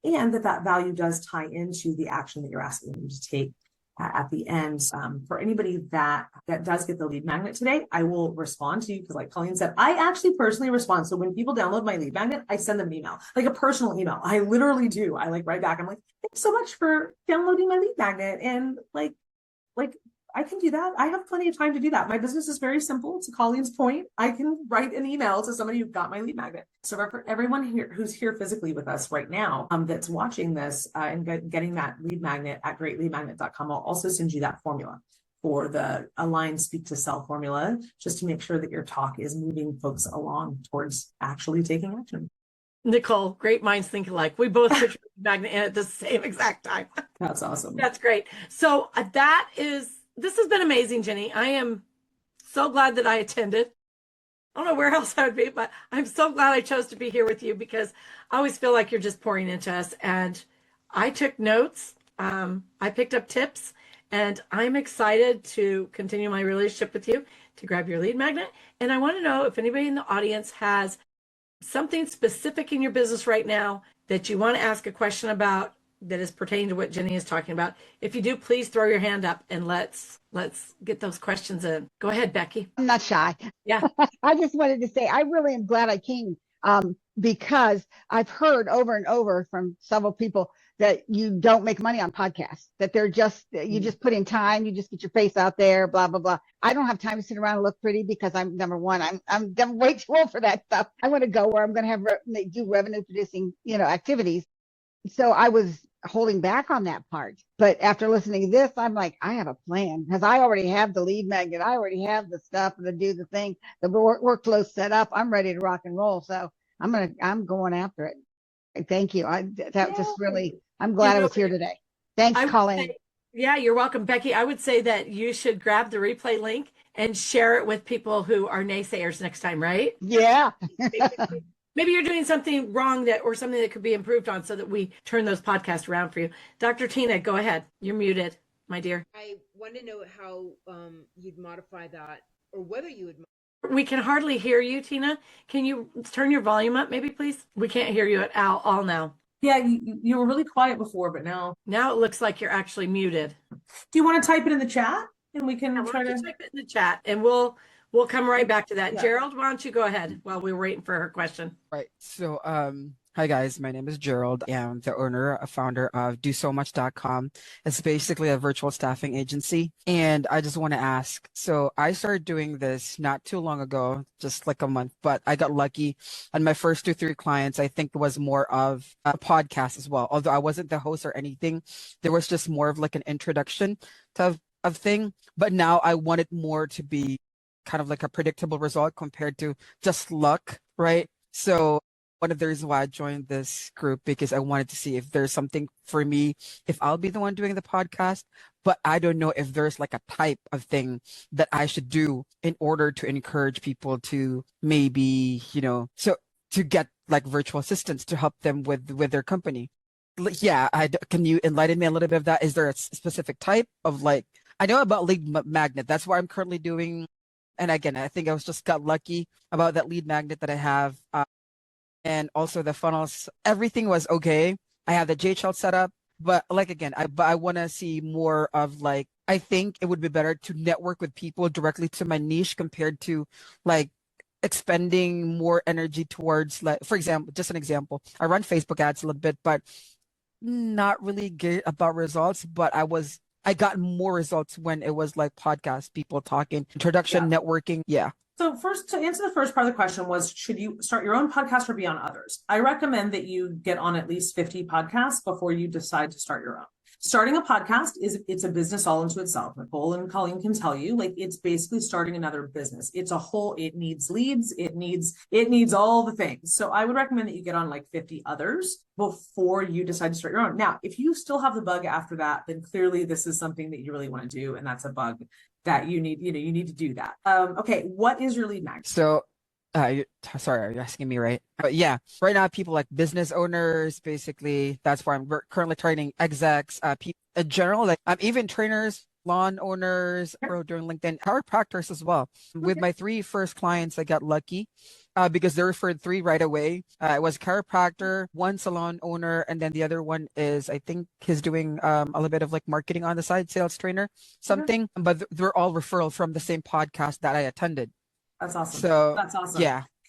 and that value does tie into the action that you're asking them to take at the end. For anybody that does get the lead magnet today, I will respond to you because, like Colleen said, I actually personally respond. So when people download my lead magnet, I send them an email, like a personal email. I literally do. I write back. I'm like, thanks so much for downloading my lead magnet, and like I can do that. I have plenty of time to do that. My business is very simple. To Colleen's point, I can write an email to somebody who got my lead magnet. So for everyone here who's here physically with us right now, that's watching this and getting that lead magnet at greatleadmagnet.com, I'll also send you that formula for the Align Speak to Sell formula, just to make sure that your talk is moving folks along towards actually taking action. Nicole, great minds think alike. We both put your lead magnet in at the same exact time. That's awesome. That's great. So this has been amazing, Gini. I am so glad that I attended. I don't know where else I would be, but I'm so glad I chose to be here with you because I always feel like you're just pouring into us. And I took notes. I picked up tips, and I'm excited to continue my relationship with you, to grab your lead magnet. And I want to know if anybody in the audience has something specific in your business right now that you want to ask a question about that is pertaining to what Gini is talking about. If you do, please throw your hand up and let's get those questions in. Go ahead, Becky. I'm not shy. Yeah. I just wanted to say I really am glad I came because I've heard over and over from several people that you don't make money on podcasts, that they're just, you just put in time, you just get your face out there, blah, blah, blah. I don't have time to sit around and look pretty because I'm number one, I'm way too old for that stuff. I want to go where I'm going to have do revenue producing, activities. So I was holding back on that part. But after listening to this, I'm like, I have a plan because I already have the lead magnet. I already have the stuff to do the thing, the workflow set up. I'm ready to rock and roll. So I'm going after it. Thank you. I'm glad I was here today. Thanks, Colleen. Yeah, you're welcome, Becky. I would say that you should grab the replay link and share it with people who are naysayers next time, right? Yeah. Maybe you're doing something wrong or something that could be improved on so that we turn those podcasts around for you. Dr. Tina, go ahead. You're muted, my dear. I want to know how you'd modify that, or whether you would. We can hardly hear you, Tina. Can you turn your volume up, maybe, please? We can't hear you at all now. Yeah, you were really quiet before, but now it looks like you're actually muted. Do you want to type it in the chat, and we can try to type it in the chat, and we'll come right back to that. Yeah. Gerald, why don't you go ahead while we're waiting for her question? Right. So, hi guys, my name is Gerald. I am the owner, founder of DoSoMuch.com. It's basically a virtual staffing agency. And I just want to ask, so I started doing this not too long ago, just like a month, but I got lucky. And my first 2-3 clients, I think was more of a podcast as well. Although I wasn't the host or anything, there was just more of like an introduction to of thing. But now I want it more to be kind of like a predictable result compared to just luck, right? So one of the reasons why I joined this group, because I wanted to see if there's something for me, if I'll be the one doing the podcast, but I don't know if there's like a type of thing that I should do in order to encourage people to maybe, so to get like virtual assistants to help them with their company. Yeah, can you enlighten me a little bit of that? Is there a specific type of I know about lead magnet. That's what I'm currently doing. And again, I think I just got lucky about that lead magnet that I have. And also the funnels, everything was okay. I have the JHL set up, but I want to see more of I think it would be better to network with people directly to my niche compared to expending more energy towards for example, just an example, I run Facebook ads a little bit, but not really good about results, but I got more results when it was podcast people talking, introduction, networking. Yeah. So first, to answer the first part of the question was, should you start your own podcast or be on others? I recommend that you get on at least 50 podcasts before you decide to start your own. Starting a podcast it's a business all into itself. Nicole and Colleen can tell you, like, it's basically starting another business. It needs leads, it needs all the things. So I would recommend that you get on like 50 others before you decide to start your own. Now, if you still have the bug after that, then clearly this is something that you really want to do, and that's a bug that you need to do that. Okay, what is your lead magnet? So, sorry, are you asking me, right? Yeah, right now, people like business owners, basically, that's why we're currently training execs, people in general, like even trainers, lawn owners, or doing LinkedIn, chiropractors as well. With my 3 first clients, I got lucky because they referred 3 right away. It was chiropractor, 1 salon owner, and then the other one is, I think he's doing a little bit of like marketing on the side, sales trainer, something, but they're all referral from the same podcast that I attended. That's awesome. So that's awesome.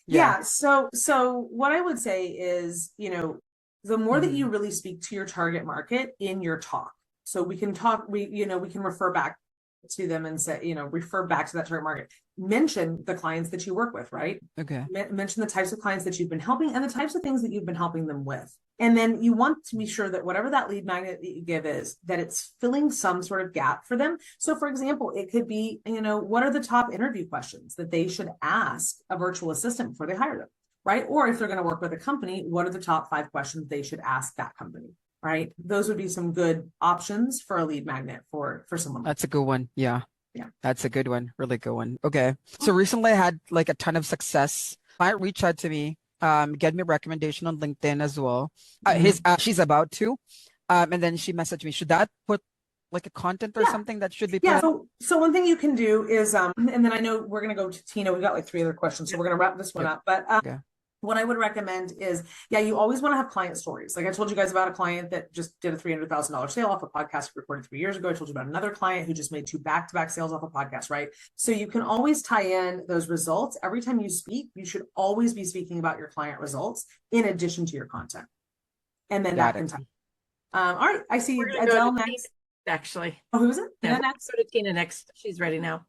Yeah. So what I would say is, the more that you Mhm. really speak to your target market in your talk, so we can refer back to them and say, refer back to that target market. Mention the clients that you work with, right? Okay. Mention the types of clients that you've been helping and the types of things that you've been helping them with. And then you want to be sure that whatever that lead magnet that you give is, that it's filling some sort of gap for them. So for example, it could be, what are the top interview questions that they should ask a virtual assistant before they hire them, right? Or if they're going to work with a company, what are the top 5 questions they should ask that company, right? Those would be some good options for a lead magnet for someone. That's a good one. Yeah. Yeah. That's a good one. Really good one. Okay. So recently I had like a ton of success. Client reached out to me, get me a recommendation on LinkedIn as well. She's about to, and then she messaged me, should that put like a content or something that should be put? Yeah. So one thing you can do is, and then I know we're going to go to Tina. We got like 3 other questions, so we're going to wrap this one up. But Okay. what I would recommend is, you always want to have client stories. Like I told you guys about a client that just did a $300,000 sale off a podcast recorded 3 years ago. I told you about another client who just made 2 back-to-back sales off a podcast, right? So you can always tie in those results. Every time you speak, you should always be speaking about your client results in addition to your content. And then Got that can it. tie. All right. I see We're gonna go Adele to next. Tina, actually. Oh, who is it? Yeah, Tina next? go to Tina next. She's ready now.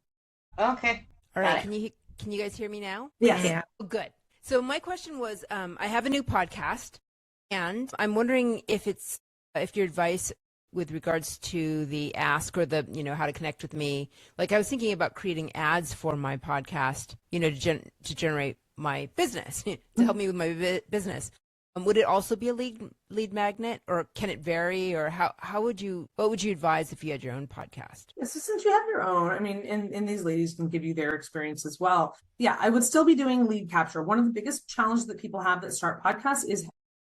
Okay. All Got right. it. Can you guys hear me now? Yes. Yeah. Oh, good. So my question was, I have a new podcast, and I'm wondering if your advice with regards to the ask or the, how to connect with me. Like I was thinking about creating ads for my podcast, to generate my business, to help me with my business. Would it also be a lead magnet, or can it vary, or what would you advise if you had your own podcast? So since you have your own, I mean, and these ladies can give you their experience as well. Yeah, I would still be doing lead capture. One of the biggest challenges that people have that start podcasts is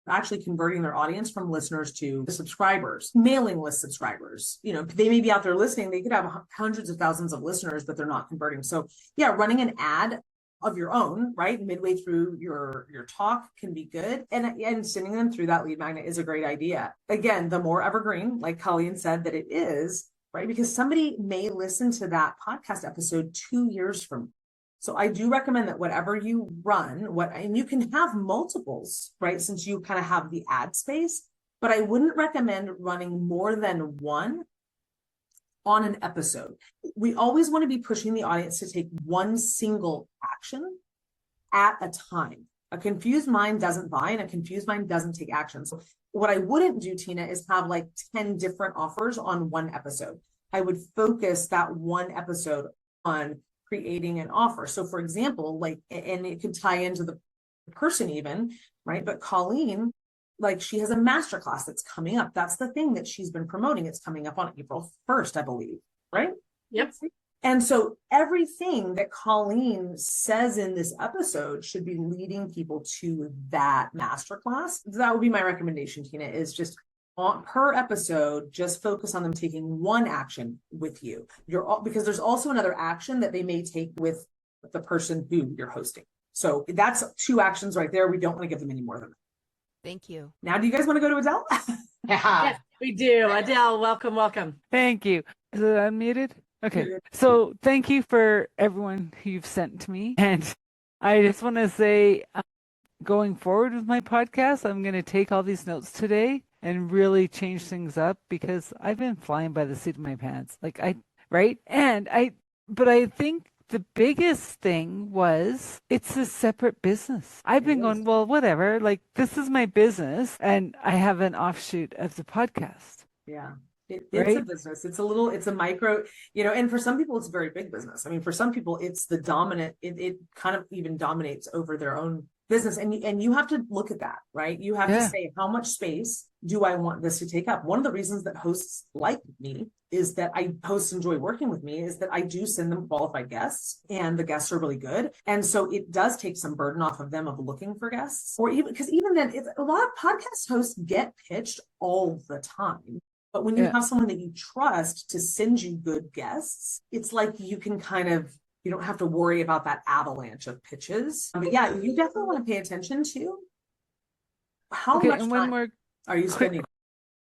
actually converting their audience from listeners to subscribers, mailing list subscribers. They may be out there listening. They could have hundreds of thousands of listeners, but they're not converting. So yeah, running an ad of your own, right, midway through your talk can be good, and sending them through that lead magnet is a great idea. Again, the more evergreen, like Colleen said, that it is, right, because somebody may listen to that podcast episode 2 years from now. So I do recommend that whatever you run, and you can have multiples, right, since you kind of have the ad space, but I wouldn't recommend running more than 1 on an episode. We always want to be pushing the audience to take 1 single action at a time. A confused mind doesn't buy, and a confused mind doesn't take action. So what I wouldn't do, Tina, is have like 10 different offers on 1 episode. I would focus that 1 episode on creating an offer. So for example, and it could tie into the person even, right? But Colleen, like, she has a masterclass that's coming up. That's the thing that she's been promoting. It's coming up on April 1st, I believe, right? Yep. And so everything that Colleen says in this episode should be leading people to that masterclass. That would be my recommendation, Tina, is just per episode, just focus on them taking 1 action with you. Because there's also another action that they may take with the person who you're hosting. So that's 2 actions right there. We don't want to give them any more than that. Thank you. Now, do you guys want to go to Adele? Yes, we do. Adele, welcome. Thank you. Is it unmuted? Okay. So thank you for everyone who you've sent to me. And I just want to say, going forward with my podcast, I'm going to take all these notes today and really change things up, because I've been flying by the seat of my pants. Right? But I think the biggest thing was it's a separate business. I've been going, well, whatever, like this is my business and I have an offshoot of the podcast. Yeah. It's a right? business. It's a micro, and for some people, it's a very big business. I mean, for some people, it's the dominant, it kind of even dominates over their own business. And you have to look at that, right? You have to say, how much space do I want this to take up? One of the reasons that hosts like me is that hosts enjoy working with me is that I do send them qualified guests and the guests are really good. And so it does take some burden off of them of looking for guests, or even then, a lot of podcast hosts get pitched all the time. But when you have someone that you trust to send you good guests, it's like you don't have to worry about that avalanche of pitches. But yeah, you definitely want to pay attention to how much time are you spending?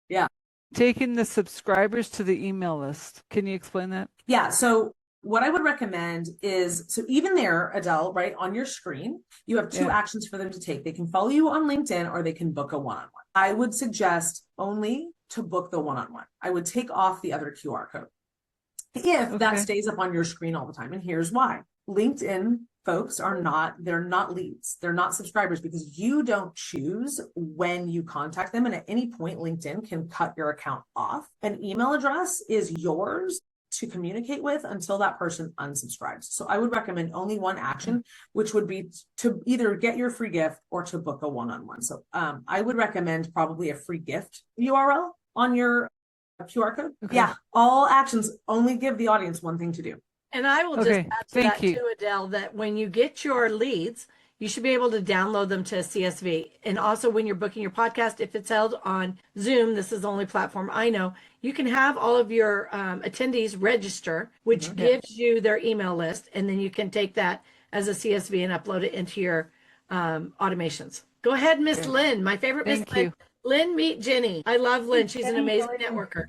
Yeah. Taking the subscribers to the email list. Can you explain that? Yeah. So what I would recommend is, so even there, Adele, right on your screen, you have two actions for them to take. They can follow you on LinkedIn or they can book a one-on-one. I would suggest only to book the one-on-one. I would take off the other QR code if that stays up on your screen all the time. And here's why. LinkedIn folks they're not leads. They're not subscribers because you don't choose when you contact them. And at any point, LinkedIn can cut your account off. An email address is yours to communicate with until that person unsubscribes. So I would recommend only one action, which would be to either get your free gift or to book a one-on-one. So I would recommend probably a free gift URL on your QR code. Okay. Yeah, all actions only give the audience one thing to do. And I will just add to that too, Adele, that when you get your leads, you should be able to download them to a CSV. And also when you're booking your podcast, if it's held on Zoom, this is the only platform I know, you can have all of your attendees register, which gives you their email list. And then you can take that as a CSV and upload it into your automations. Go ahead, Miss Lynn, my favorite Miss Lynn. Lynn, meet Ginny. I love Lynn. She's an amazing networker.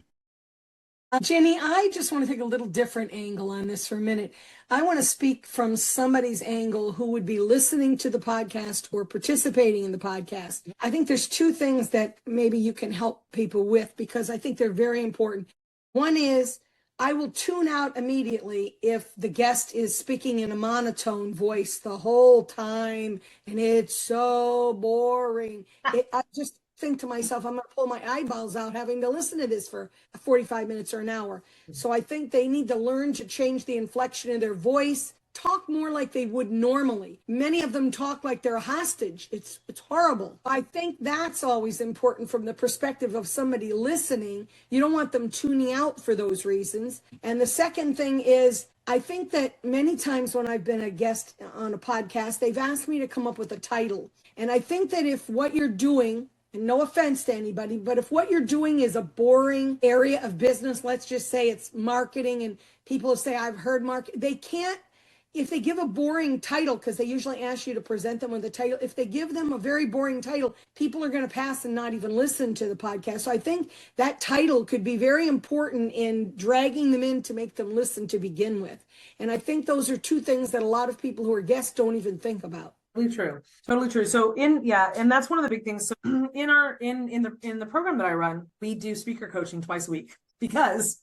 Jenny, I just want to take a little different angle on this for a minute. I want to speak from somebody's angle who would be listening to the podcast or participating in the podcast. I think there's two things that maybe you can help people with because I think they're very important. One is I will tune out immediately if the guest is speaking in a monotone voice the whole time and it's so boring. I just think to myself, I'm going to pull my eyeballs out having to listen to this for 45 minutes or an hour. So I think they need to learn to change the inflection of their voice, talk more like they would normally. Many of them talk like they're a hostage. It's horrible. I think that's always important from the perspective of somebody listening. You don't want them tuning out for those reasons. And the second thing is, I think that many times when I've been a guest on a podcast, they've asked me to come up with a title. And I think that if what you're doing, and no offense to anybody, but if what you're doing is a boring area of business, let's just say it's marketing, and people say, I've heard they can't, if they give a boring title, because they usually ask you to present them with a title, if they give them a very boring title, people are going to pass and not even listen to the podcast. So I think that title could be very important in dragging them in to make them listen to begin with. And I think those are two things that a lot of people who are guests don't even think about. Totally true. So and that's one of the big things. So in the program that I run, we do speaker coaching twice a week because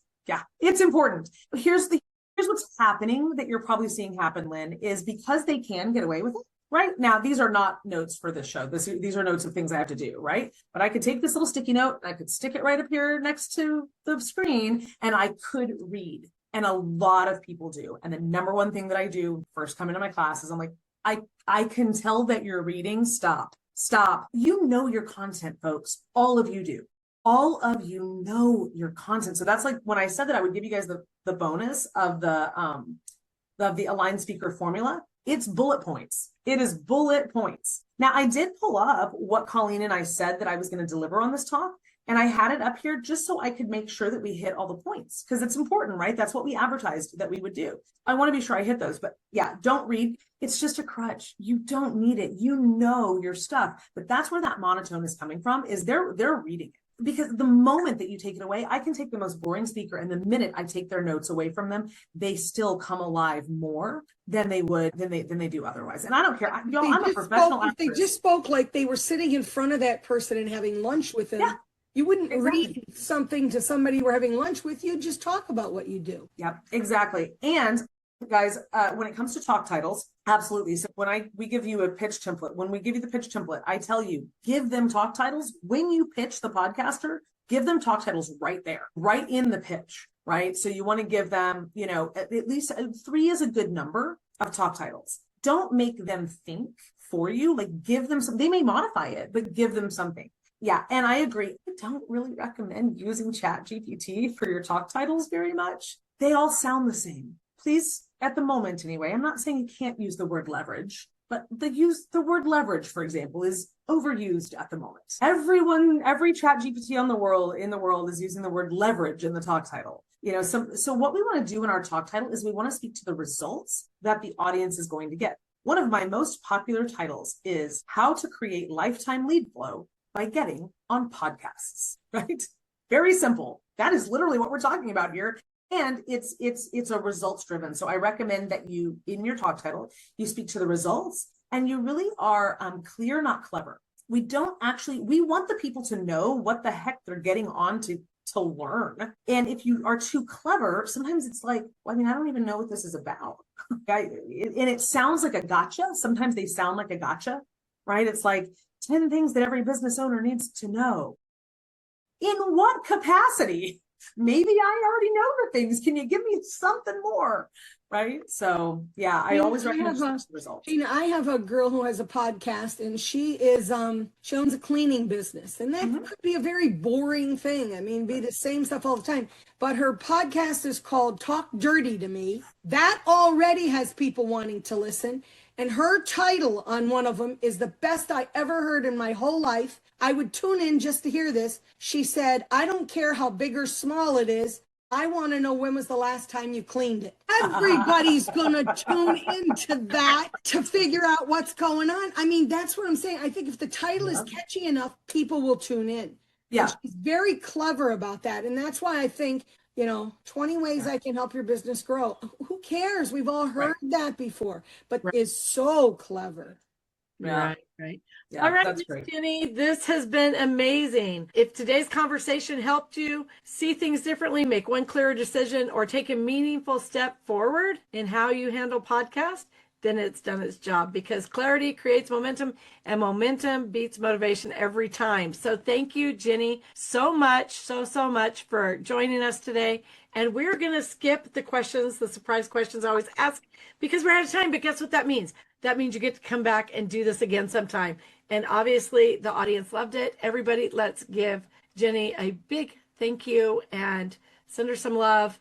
it's important. Here's what's happening that you're probably seeing happen, Lynn, is because they can get away with it. Right now, these are not notes for this show. These are notes of things I have to do, right? But I could take this little sticky note and I could stick it right up here next to the screen and I could read. And a lot of people do. And the number one thing that I do first come into my class is I'm like, I can tell that you're reading. Stop. You know your content, folks. All of you do. All of you know your content. So that's like when I said that I would give you guys the bonus of the aligned speaker formula. It's bullet points. It is bullet points. Now I did pull up what Colleen and I said that I was going to deliver on this talk. And I had it up here just so I could make sure that we hit all the points because it's important, right? That's what we advertised that we would do. I want to be sure I hit those, but don't read. It's just a crutch. You don't need it. You know your stuff, but that's where that monotone is coming from is they're reading it because the moment that you take it away, I can take the most boring speaker and the minute I take their notes away from them, they still come alive more than they do otherwise. And I don't care. I'm a professional actress. They just spoke like they were sitting in front of that person and having lunch with them. Yeah. You wouldn't read something to somebody you were having lunch with. You'd just talk about what you do. Yep, exactly. And guys, when it comes to talk titles, absolutely. So when we give you a pitch template, when we give you the pitch template, I tell you, give them talk titles. When you pitch the podcaster, give them talk titles right there, right in the pitch, right? So you want to give them, you know, at least 3 is a good number of talk titles. Don't make them think for you, like give them some, they may modify it, but give them something. Yeah, and I agree. I don't really recommend using ChatGPT for your talk titles very much. They all sound the same. Please, at the moment anyway, I'm not saying you can't use the word leverage, but the word leverage, for example, is overused at the moment. Every ChatGPT in the world is using the word leverage in the talk title. You know, so what we want to do in our talk title is we want to speak to the results that the audience is going to get. One of my most popular titles is How to Create Lifetime Lead Flow by Getting on Podcasts, right? Very simple. That is literally what we're talking about here. And it's a results driven. So I recommend that you, in your talk title, you speak to the results and you really are clear, not clever. We want the people to know what the heck they're getting on to learn. And if you are too clever, sometimes it's like, well, I mean, I don't even know what this is about. And it sounds like a gotcha. Sometimes they sound like a gotcha, right? It's like 10 things that every business owner needs to know. In what capacity? Maybe I already know the things. Can you give me something more? Right. So yeah, I always recommend the results. Gina, I have a girl who has a podcast and she owns a cleaning business. And that could be a very boring thing. I mean, be the same stuff all the time. But her podcast is called Talk Dirty to Me. That already has people wanting to listen. And her title on one of them is the best I ever heard in my whole life. I would tune in just to hear this. She said, I don't care how big or small it is. I want to know when was the last time you cleaned it. Everybody's going to tune into that to figure out what's going on. I mean, that's what I'm saying. I think if the title is catchy enough, people will tune in. Yeah. And she's very clever about that. And that's why I think, 20 ways I can help your business grow. Who cares? We've all heard that before, but is so clever. Yeah. Right. Yeah, All right, that's Miss great. Jenny, this has been amazing. If today's conversation helped you see things differently, make one clearer decision, or take a meaningful step forward in how you handle podcasts, then it's done its job, because clarity creates momentum and momentum beats motivation every time. So thank you, Jenny, so much for joining us today. And we're going to skip the questions, the surprise questions I always ask, because we're out of time. But guess what that means? That means you get to come back and do this again sometime. And obviously the audience loved it. Everybody, let's give Jenny a big thank you and send her some love.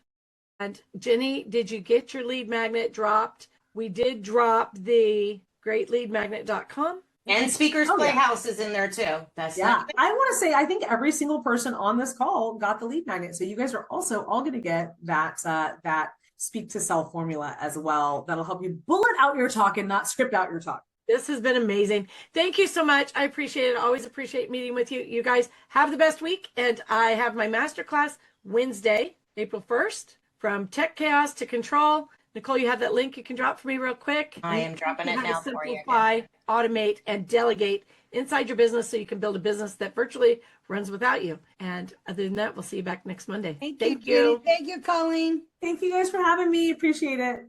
And Jenny, did you get your lead magnet dropped? We did drop the greatleadmagnet.com. And Speakers Playhouse is in there too. That's I want to say, I think every single person on this call got the lead magnet. So you guys are also all going to get that Speak to Sell formula as well. That'll help you bullet out your talk and not script out your talk. This has been amazing. Thank you so much. I appreciate it. Always appreciate meeting with you. You guys have the best week. And I have my masterclass Wednesday, April 1st, from tech chaos to control. Nicole, you have that link you can drop for me real quick. I am dropping it now for you. Simplify, automate, and delegate inside your business so you can build a business that virtually runs without you. And other than that, we'll see you back next Monday. Thank you. Thank you, Colleen. Thank you guys for having me. Appreciate it.